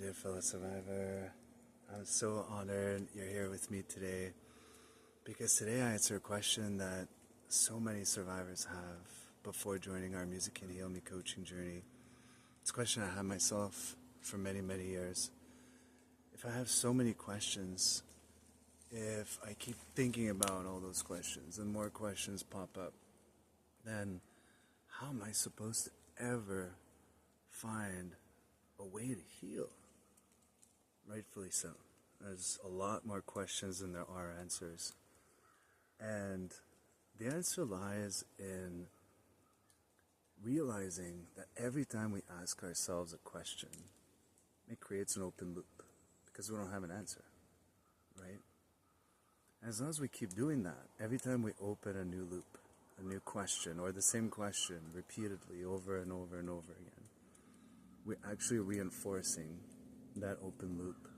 dear fellow survivor. I'm so honored you're here with me today because today I answer a question that so many survivors have before joining our Music Can Heal Me coaching journey. It's a question I have myself for many, many years. If I have so many questions, if I keep thinking about all those questions and more questions pop up, then how am I supposed to ever find a way to heal? Rightfully so. There's a lot more questions than there are answers. And the answer lies in realizing that every time we ask ourselves a question, it creates an open loop because we don't have an answer, right? And as long as we keep doing that, every time we open a new loop, a new question, or the same question repeatedly over and over and over again, we're actually reinforcing that open loop,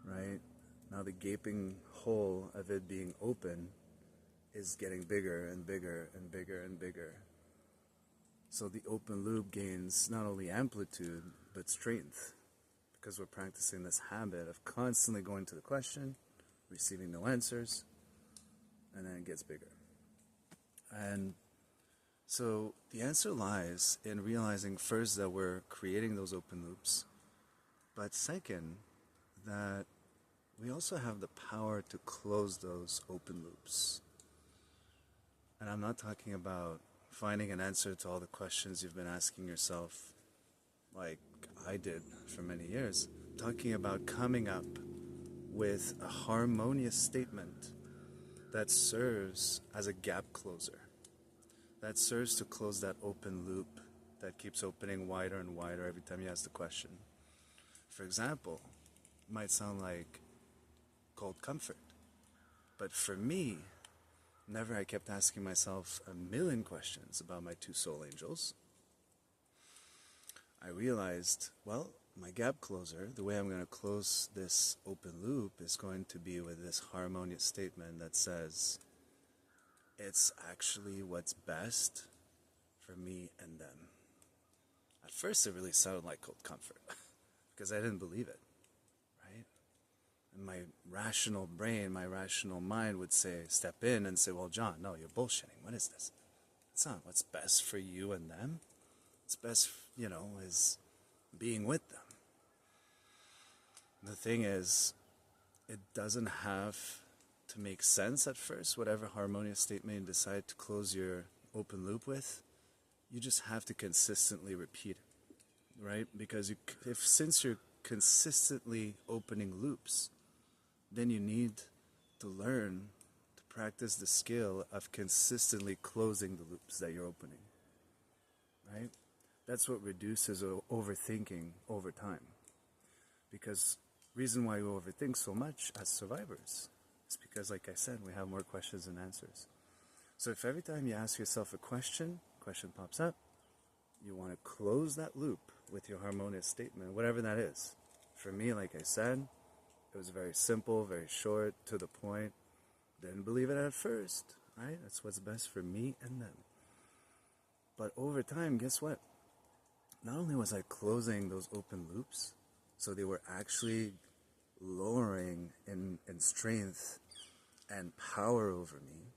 right? Now the gaping hole of it being open is getting bigger and bigger and bigger and bigger. So the open loop gains not only amplitude, but strength, because we're practicing this habit of constantly going to the question, receiving no answers, and then it gets bigger. And so the answer lies in realizing first that we're creating those open loops, but second, that we also have the power to close those open loops. And I'm not talking about finding an answer to all the questions you've been asking yourself, like I did for many years. I'm talking about coming up with a harmonious statement that serves as a gap closer, that serves to close that open loop that keeps opening wider and wider every time you ask the question. For example, it might sound like cold comfort, but for me, whenever I kept asking myself a million questions about my two soul angels, I realized, well, my gap closer, the way I'm going to close this open loop is going to be with this harmonious statement that says, it's actually what's best for me and them. At first, it really sounded like cold comfort because I didn't believe it, right? And my rational brain, my rational mind would say, step in and say, well, John, no, you're bullshitting. What is this? It's not what's best for you and them. What's best, is being with them. The thing is, it doesn't have to make sense at first, whatever harmonious statement you decide to close your open loop with. You just have to consistently repeat it, right? Because since you're consistently opening loops, then you need to learn to practice the skill of consistently closing the loops that you're opening, right? That's what reduces overthinking over time. Because reason why we overthink so much as survivors is because, like I said, we have more questions than answers. So if every time you ask yourself a question pops up, you want to close that loop with your harmonious statement, whatever that is. For me, like I said, it was very simple, very short, to the point. Didn't believe it at first, right? That's what's best for me and them. But over time, guess what? Not only was I closing those open loops, so they were actually lowering in strength and power over me,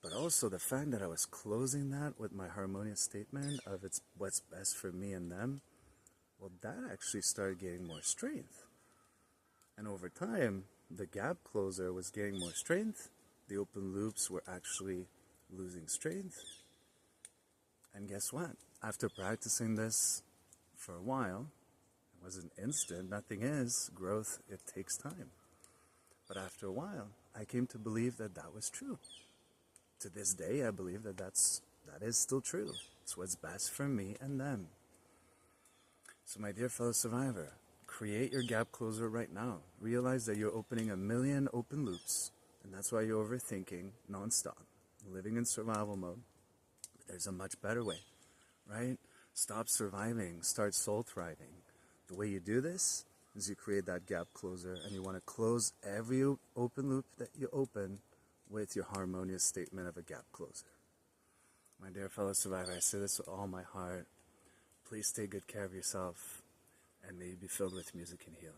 but also the fact that I was closing that with my harmonious statement of it's what's best for me and them, well, that actually started getting more strength. And over time, the gap closer was getting more strength, the open loops were actually losing strength. And guess what? After practicing this for a while, it wasn't instant, nothing is. Growth, it takes time. But after a while, I came to believe that that was true. To this day, I believe that is still true. It's what's best for me and them. So my dear fellow survivor, create your gap closer right now. Realize that you're opening a million open loops, and that's why you're overthinking nonstop, living in survival mode. There's a much better way, right? Stop surviving, start soul thriving. The way you do this is you create that gap closer, and you want to close every open loop that you open with your harmonious statement of a gap closer. My dear fellow survivor, I say this with all my heart. Please take good care of yourself and and may you be filled with music and heal.